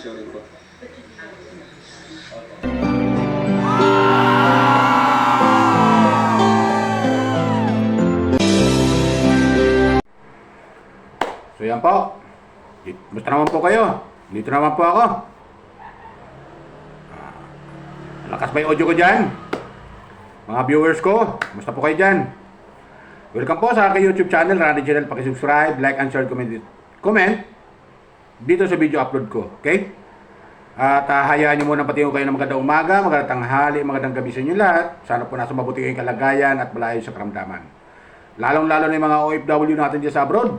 Sorry po. So yan po. Basta naman po kayo. Dito naman po ako. Lakas ba yung audio ko dyan? Mga viewers ko, basta po kayo dyan. Welcome po sa aking YouTube channel, Randy Channel. Pakisubscribe, like, and share, comment dito sa video upload ko. Okay? At hayaan nyo muna pati kayo ng magandang umaga, magandang tanghali, magandang gabi sa inyo lahat. Sana po nasa mabuti kayong kalagayan at malayo sa karamdaman. Lalong-lalo na yung mga OFW natin dyan sa abroad.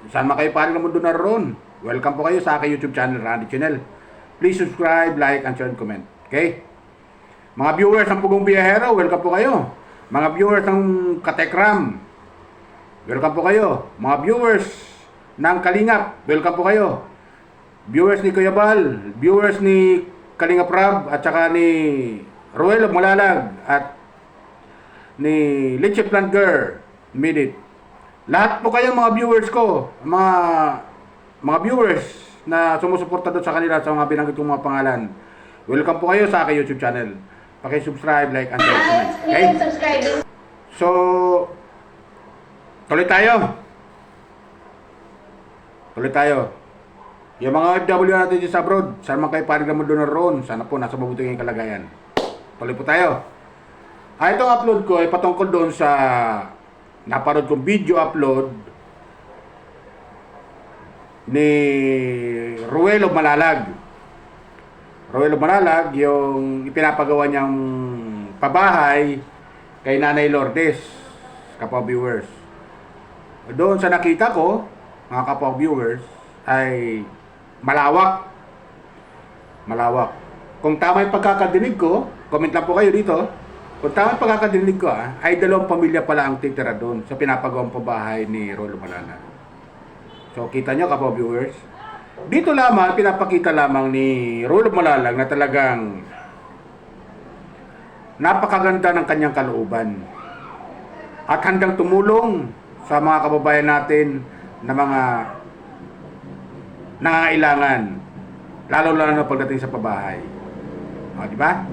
Saan man kayo paring ng mundo naroon. Welcome po kayo sa aking YouTube channel, Randy Channel. Please subscribe, like, and share, and comment. Okay? Mga viewers ng Pugong Biyahero, welcome po kayo. Mga viewers ng Katekram, welcome po kayo. Mga viewers ng Kalingap, welcome po kayo. Viewers ni Kuya Bal, viewers ni Kalingap Rab, at saka ni Ruel of Malalag, at ni Leche Plant Girl, Midit. Lahat po kayong mga viewers ko, mga viewers na sumusuporta doon sa kanila sa mga binanggit kong mga pangalan. Welcome po kayo sa aking YouTube channel. Paki-subscribe, like, and share, comment. Okay? So, tuloy tayo. Yung mga OFW natin dyan sa abroad, saan man kayo paring na mundo na roon, sana po nasa mabuti kayong kalagayan. Tuloy po tayo. Itong upload ko ay patungkol doon sa naparod kong video upload ni Ruel of Malalag. Ruel of Malalag, yung ipinapagawa niyang pabahay kay Nanay Lourdes, kapwa viewers. Doon sa nakita ko, mga kapwa viewers, ay malawak. Kung tama yung pagkakadinig ko, comment lang po kayo dito. Kung tama yung pagkakadinig ko, ay 2 pamilya pala ang titira doon sa pinapagawang pabahay ni Ruel of Malalag. So, kita nyo kapwa viewers, dito lamang, pinapakita lamang ni Ruel of Malalag na talagang napakaganda ng kanyang kalooban at handang tumulong sa mga kababayan natin na mga nangangailangan, lalo-lalo na pagdating sa pabahay. Di ba?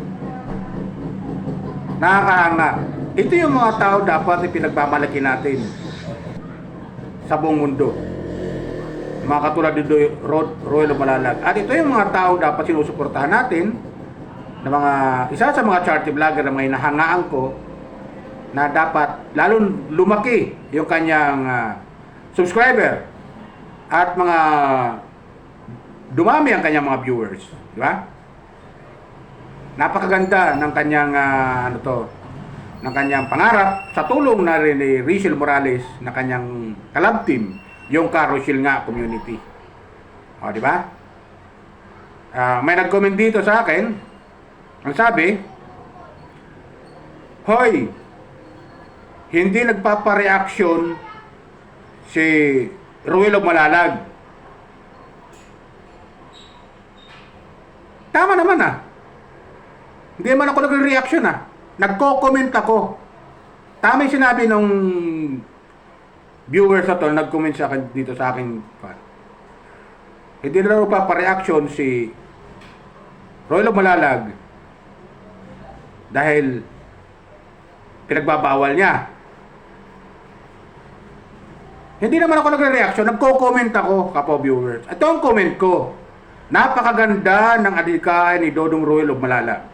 Nakakaanga. Ito yung mga tao dapat ipinagmamalaki natin sa buong mundo. Mga katulad ni Ruel of Malalag. At ito yung mga tao dapat sinusuportahan natin na mga isa sa mga charity vlogger na may nahangaan ko na dapat lalong lumaki yung kanyang subscriber at mga dumami ang kanyang mga viewers. Di ba? Napakaganda ng kanyang ng kanyang pangarap sa tulong na rin ni Rachel Morales na kanyang kalab team, yung Carousel nga community. O, di ba? May nag-comment dito sa akin. Ang sabi, "Hoy, hindi nagpapa-reaction si Ruel of Malalag." Tama naman Hindi man ako nagre-reaction Nagko-comment ako. Tama yung sinabi nung viewers na to, nag-comment sa akin dito sa akin. Hindi na raw pa-reaction si Ruel of Malalag dahil pinagbabawal niya. Hindi naman ako nagre-reaction, nagko-comment ako, kapwa viewers. Ito ang comment ko. Napakaganda ng adhikain ni Dodong Ruel of Malalag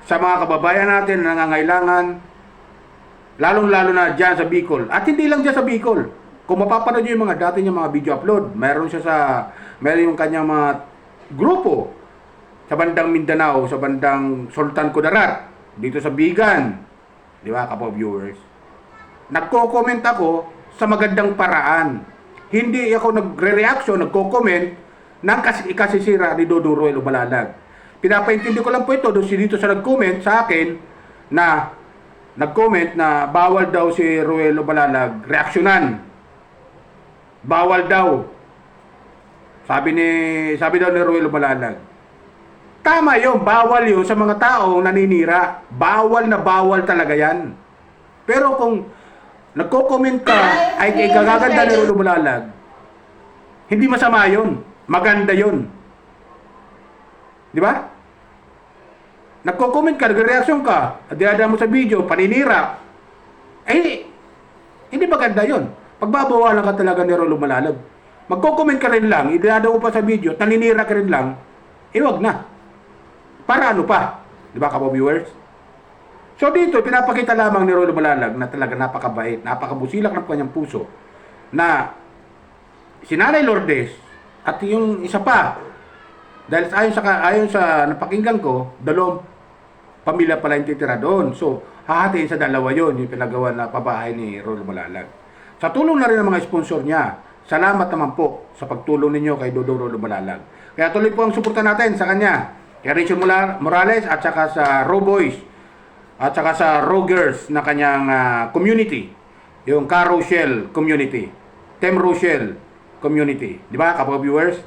sa mga kababayan natin na nangangailangan, lalong-lalo na dyan sa Bicol. At hindi lang dyan sa Bicol. Kung mapapanood nyo yung mga dati niyang mga video upload, meron yung kanyang mga grupo sa bandang Mindanao, sa bandang Sultan Kudarat, dito sa Bigan. Di ba, kapwa viewers? Nagko-comment ako sa magandang paraan. Hindi ako nagre-reaction, nagko-comment ng ikasisira ni Dodong Ruel of Malalag. Pinapaintindi ko lang po ito doon dito sa nag-comment sa akin na nag-comment na bawal daw si Ruel of Malalag reaksyonan. Bawal daw. Sabi daw ni Ruel of Malalag. Tama 'yon, bawal 'yon sa mga taong naninira. Bawal na bawal talaga 'yan. Pero kung nagko-comment ka ay kagaganda ni Ruel of Malalag, hindi masama 'yon. Maganda 'yon. Di ba? Nagko-comment ka, nagre-reaction ka, at dinadala mo sa video, paninira. Eh, hindi maganda yun. Pagbabawalan ka talaga ni Rolo Malalag. Magko-comment ka rin lang, idinadala mo pa sa video, naninira ka rin lang, wag na. Para ano pa? Di ba, viewers? So dito, pinapakita lamang ni Rolo Malalag na talaga napakabait, napakabusilak ng kanyang puso, na si Nanay Lourdes at yung isa pa, dahil ayon sa napakinggan ko, 2 pamilya pala yung titira doon. So, hahatiin sa dalawa yon yung pinagawa na pabahay ni Rolo Malalag. Sa tulong na rin ng mga sponsor niya, salamat naman po sa pagtulong ninyo kay Dodong Rolo Malalag. Kaya tuloy po ang suporta natin sa kanya, kay Rachel Morales at saka sa Roboys at saka sa Rogers na kanyang community, yung Car Rochelle community, Tem Rochelle community. Di ba, viewers?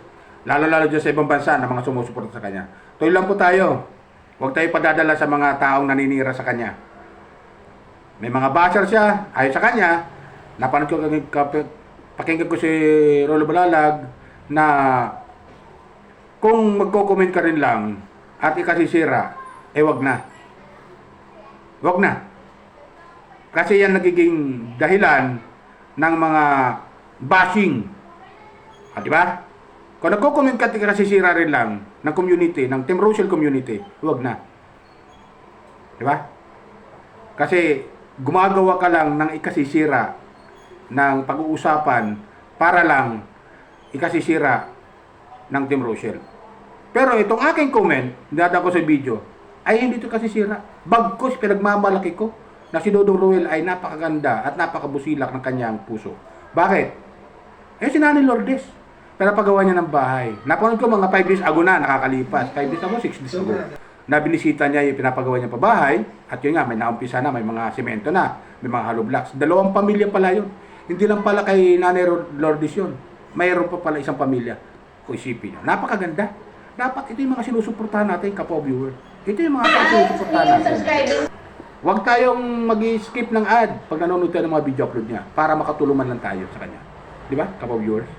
Lalo-lalo dyan sa ibang bansa na mga sumusuporta sa kanya. Tuloy lang po tayo. Huwag tayo padadala sa mga taong naninira sa kanya. May mga basher siya, ayon sa kanya, napanood ko, pakinggan ko si Rolo Malalag na kung magko-comment ka rin lang at ikasisira, wag na. Wag na. Kasi yan nagiging dahilan ng mga bashing. Di ba? Kung nagko-comment ka at ikasisira rin lang ng community, ng Team Rochelle community, wag na. Di ba? Kasi gumagawa ka lang ng ikasisira ng pag-uusapan para lang ikasisira ng Team Rochelle. Pero itong aking comment, dada ko sa video, ay hindi ito kasisira. Bagkus pinagmamalaki ko na si Dodong Roel ay napakaganda at napakabusilak ng kanyang puso. Bakit? Si Nanay Lourdes, pinapagawa niya ng bahay. Napanood ko mga 5 days ago na, nakakalipas. 5 days ago, 6 days ago. Na binisita niya yung pinapagawa niya pa bahay. At yun nga, may naumpisa na, may mga semento na, may mga hollow blocks. 2 pamilya pala yun. Hindi lang pala kay Nanay Lourdes yun. Mayroon pa pala isang pamilya. Kung isipin niyo. Napakaganda. Dapat ito yung mga sinusuportahan natin, viewer. Ito yung mga sinusuportahan natin. Huwag tayong mag-skip ng ad pag nanonood tayo ng mga video upload niya para makatulungan lang tayo sa kanya. Di ba, viewers?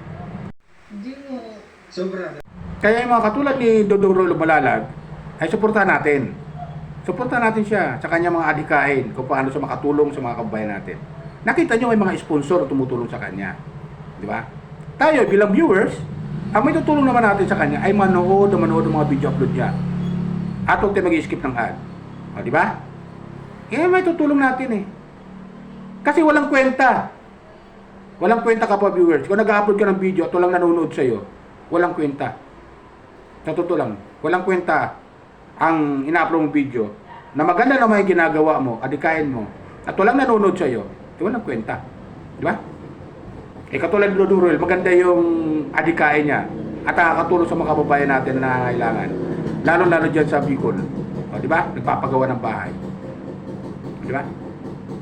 Hindi mo sobra. Kaya yung mga katulad ni Dodong Rolo Malalag ay suportahan natin. Suportahan natin siya sa kanyang mga adhikain kung paano siya makatulong sa mga kababayan natin. Nakita nyo may mga sponsor tumutulong sa kanya. Di ba? Tayo bilang viewers, ang may tutulong naman natin sa kanya ay manood ng mga video upload niya. At huwag tayo mag-skip ng ad. O, di ba? May tutulong natin eh. Kasi walang kwenta. Walang kwenta viewers. Kung nag-upload ka ng video at walang nanonood sa'yo, walang kwenta. Sa totoo lang, walang kwenta ang ina-upload mong video na maganda na may ginagawa mo, adikain mo, at walang nanonood sa'yo, walang kwenta. Di ba? Katulad ni Dodong Roel, maganda yung adikain niya at nakakatulong sa mga kababayan natin na kailangan. Lalo-lalo dyan sa Bicol. Di ba? Nagpapagawa ng bahay. Di ba?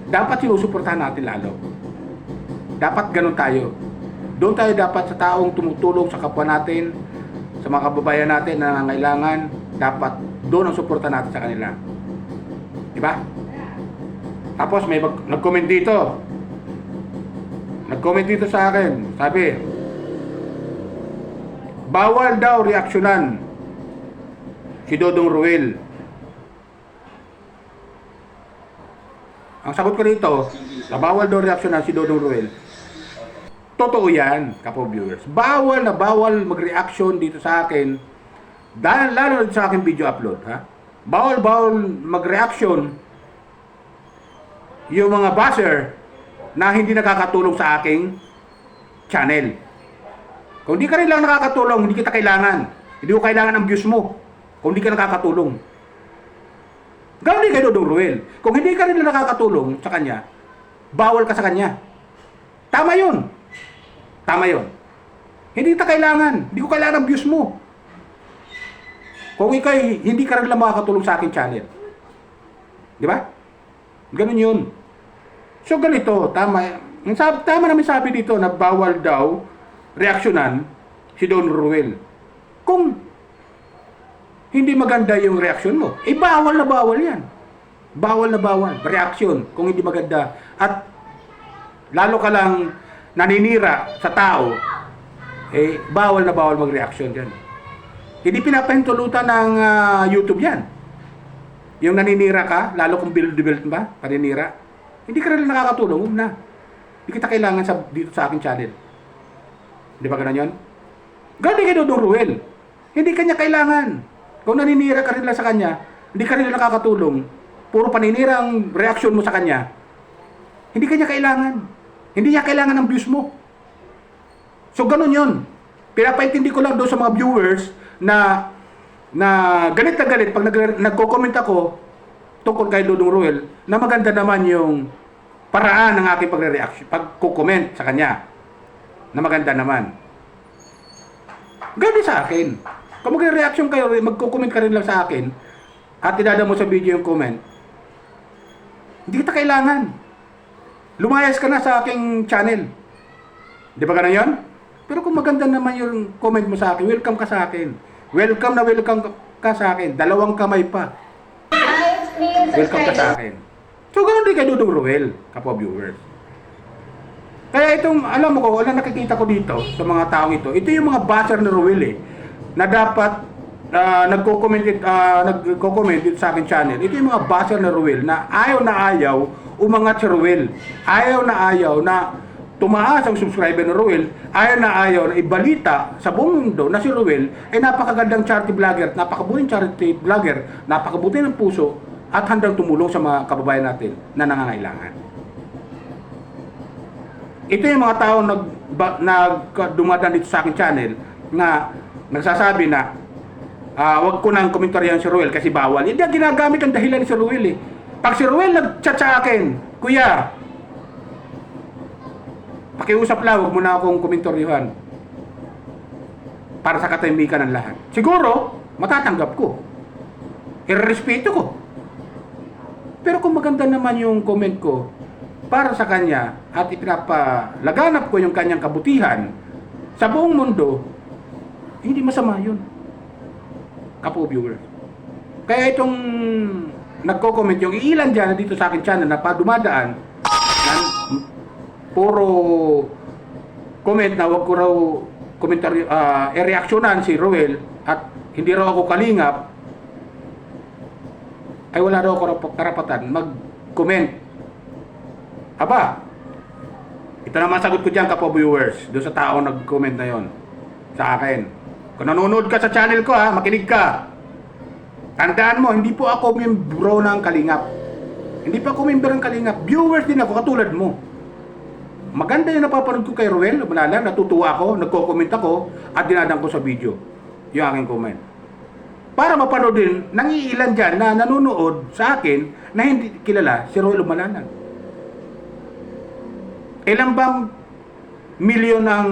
Dapat sinusuportahan natin lalo. Dapat ganun tayo. Doon tayo dapat sa taong tumutulong sa kapwa natin, sa mga kababayan natin na nangangailangan, dapat doon ang suporta natin sa kanila. Di ba? Tapos may nag-comment dito. Nag-comment dito sa akin. Sabi, bawal daw reaksyonan si Dodong Roel. Ang sagot ko dito, bawal daw reaksyonan si Dodong Roel. Totoo yan, viewers. Bawal na bawal mag-reaction dito sa akin, dahil lalo sa aking video upload. Ha? Bawal mag-reaction yung mga basher na hindi nakakatulong sa aking channel. Kung hindi ka rin lang nakakatulong, hindi kita kailangan. Hindi ko kailangan ng views mo kung hindi ka nakakatulong. Ganoon din kay Dodong Roel. Kung hindi ka rin lang nakakatulong sa kanya, bawal ka sa kanya. Tama yun. Tama yun. Hindi kita kailangan. Hindi ko kailangan ng views mo. Kung ikaw hindi ka rin lang makakatulong sa akin channel. Di ba? Ganun yun. So ganito, tama. Tama namin sabi dito na bawal daw reaksyonan si Dodong Roel. Kung hindi maganda yung reaksyon mo, bawal na bawal yan. Bawal na bawal. Reaksyon kung hindi maganda. At lalo ka lang naninira sa tao, bawal na bawal mag-reaction dyan. Hindi pinapahintulutan ng YouTube yan. Yung naninira ka, lalo kung build ba, paninira, hindi ka rin nakakatulong, huwag na. Hindi kita kailangan dito sa aking channel. Di ba ganun yun? Gano'n kay Dudong Ruel. Hindi kanya kailangan. Kung naninira ka rin lang sa kanya, hindi ka rin nakakatulong, puro paninira ang reaksyon mo sa kanya, hindi kanya kailangan. Hindi niya kailangan ng views mo. So ganun yun. Pinapaintindi ko lang doon sa mga viewers na galit na galit pag nagko-comment ako tungkol kay Dudong Ruel na maganda naman yung paraan ng aking pagre-reaction, pagko-comment sa kanya na maganda naman. Ganun sa akin. Kung magre-reaction kayo, magko-comment ka rin lang sa akin at idada mo sa video yung comment, hindi kita kailangan. Lumayas ka na sa aking channel. Di ba ganun yun? Pero kung maganda naman yung comment mo sa akin, welcome ka sa akin. Welcome ka sa akin. 2 kamay pa. Welcome ka sa akin. So, ganoon din kay Dudong Ruel, kapwa viewers. Kaya itong, alam mo ko, wala nakikita ko dito sa mga taong ito. Ito yung mga basher ni Ruel eh. Na dapat nagko-comment dito sa akin channel. Ito yung mga basher ni Ruel na ayaw umangat si Ruel. Ayaw na tumaas ang subscriber ni Ruel, ayaw na ibalita sa buong mundo na si Ruel ay napakagandang charity vlogger, napakabuting charity vlogger, napakabuti ng puso at handang tumulong sa mga kababayan natin na nangangailangan. Ito yung mga tao dumadaan dito sa aking channel na nagsasabi na wag ko nang komentaryan si Ruel kasi bawal. Hindi ginagamit ang dahilan ni si Ruel eh. Pag si Ruel nag-chat sa akin, kuya, pakiusap lang, huwag mo na akong komentaryohan para sa katahimikan ng lahat. Siguro, matatanggap ko. Irerespeto ko. Pero kung maganda naman yung comment ko para sa kanya at ipinapalaganap ko yung kanyang kabutihan sa buong mundo, hindi masama yun. Kapo viewers. Kaya itong nagko-comment yung ilan dyan dito sa akin channel na dumadaan na puro comment na wag ko raw komentaryo, reaksyonan si Ruel at hindi raw ako kalingap, ay wala raw ako karapatan mag-comment. Aba, ito naman sagot ko dyan kapwa viewers, doon sa tao nag-comment na yon sa akin. Kung nanonood ka sa channel ko makinig ka. Tandaan mo, hindi po ako membro ng Kalingap. Hindi pa ako member ng Kalingap. Viewers din ako, katulad mo. Maganda yung napapanood ko kay Ruel, malalang natutuwa ako, nagko-comment ako, at dinadang ko sa video yung aking comment. Para mapanood din, nangiilan dyan na nanonood sa akin na hindi kilala si Ruel Malalang. Ilang bang milyon ang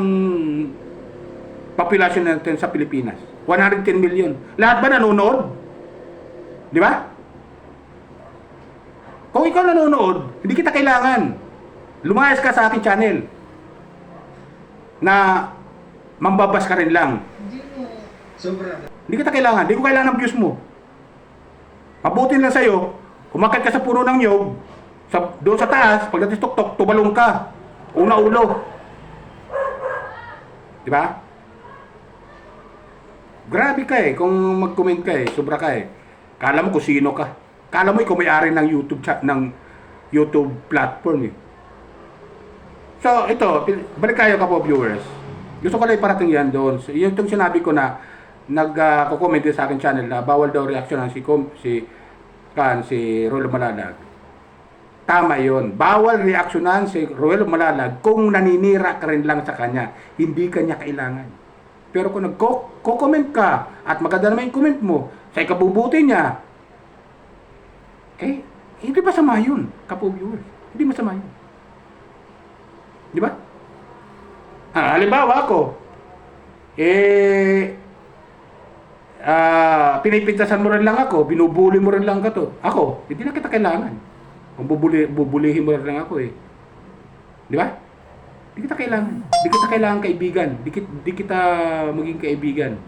populasyon natin sa Pilipinas? 110 million. Lahat ba nanonood? Di ba? Kung ikaw nanonood, hindi kita kailangan. Lumayas ka sa aking channel na mambabas ka rin lang. Hindi mo sobra. Hindi kita kailangan. Hindi ko kailangan ng views mo. Mabuti lang sa'yo, umakyat ka sa puno ng nyog, doon sa taas, pagdating tok-tok, tubalong ka. Una ulo. Di ba? Grabe ka kung mag-comment ka sobra ka Kala mo kung sino ka. Kala mo ikaw may-ari ng YouTube platform So, ito, balik tayo kapwa viewers. Gusto ko lang iparating yan doon. So, yung itong sinabi ko na nag-comment sa akin channel na bawal daw reaksyonan si Ruel Malalag. Tama yon. Bawal reaksyonan si Ruel Malalag kung naninira ka rin lang sa kanya. Hindi kanya kailangan. Pero kung nagko-comment ka at maganda naman yung comment mo sa ikabubuti niya, hindi masama yun, kapwa viewers. Hindi masama yun. Di ba? Halimbawa ako, pinipintasan mo rin lang ako, binubuli mo rin lang ako, hindi na kita kailangan. Kung bubulihin mo rin lang ako Di ba? Di kita kailangan. Di kita kailangan kaibigan. Di kita maging kaibigan.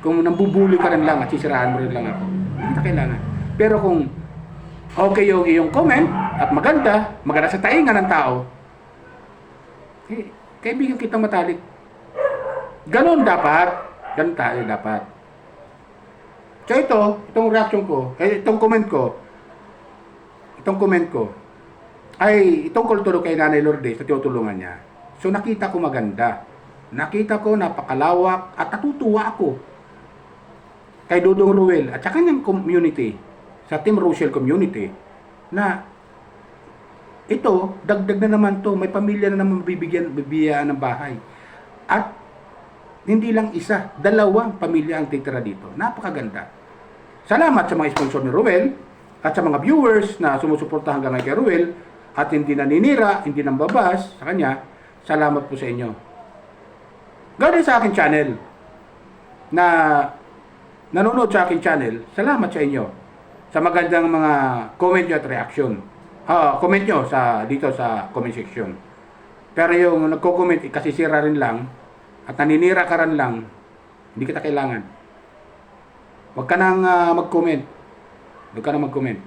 Kung nambubuli ka rin lang at sisirahan mo rin lang ako, di kita kailangan. Pero kung okay yung iyong comment at maganda sa tainga ng tao, kaibigan kitang matalik. Ganon dapat. Ganon tayo dapat. So itong reaction ko, itong comment ko, ay itong kulturo kay Nanay Lourdes na tinutulungan niya. So nakita ko maganda. Nakita ko napakalawak at natutuwa ako kay Dudong Ruel at sa kanyang community, sa Team Rochelle community, na ito, dagdag na naman to, may pamilya na naman bibiyaan ng bahay. At hindi lang isa, dalawang pamilya ang titira dito. Napakaganda. Salamat sa mga sponsor ni Ruel at sa mga viewers na sumusuporta hanggang kay Ruel at hindi naninira, hindi nambabas sa kanya. Salamat po sa inyo. Ganoon sa akin channel na nanonood sa akin channel, salamat sa inyo sa magandang mga comment nyo at reaction. Comment nyo dito sa comment section. Pero yung nagko-comment, kasisira rin lang at naninira ka rin lang, hindi kita kailangan. Huwag ka nang mag-comment. Huwag ka nang mag-comment.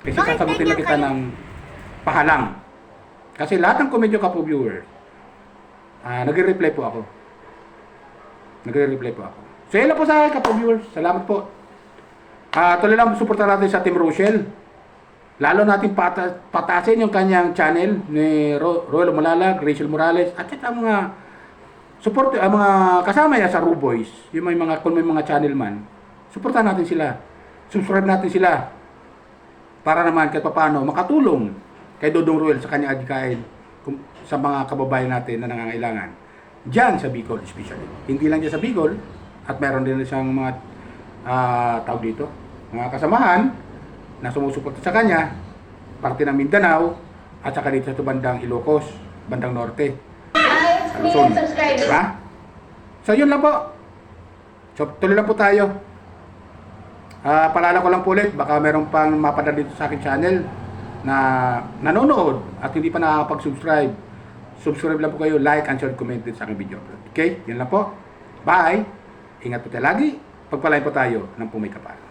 Kasi sasagutin na kita ng pahalang. Kasi lahat ng comment nyo kapo viewers, nagre-reply po ako. So yun lang po sa akin kapo viewers. Salamat po. Tuloy lang suportahan natin sa Team Rochelle. Lalo natin pataasin yung kanyang channel ni Roel Malalag, Rachel Morales, at saka mga support, mga kasama niya sa Ruboys, yung kung may mga channel man, suportahan natin sila. Subscribe natin sila. Para naman kahit paano makatulong kay Dudong Ruel sa kanyang adhikain sa mga kababayan natin na nangangailangan. Diyan sa Bicol especially. Hindi lang diyan sa Bicol, at meron din siyang mga tawag dito, mga kasamahan na sumusuporta sa kanya, parte ng Mindanao, at saka dito sa bandang Ilocos, bandang Norte. Sa Luzon. Diba? So yun lang po. So tuloy lang po tayo. Paalala ko lang po ulit, baka meron pang mapadala dito sa akin channel na nanonood at hindi pa nakakapag-subscribe. Subscribe lang po kayo, like and share, comment din sa aking video. Okay? Yun lang po. Bye! Ingat po tayo lagi. Pagpalain po tayo ng pumay kapal.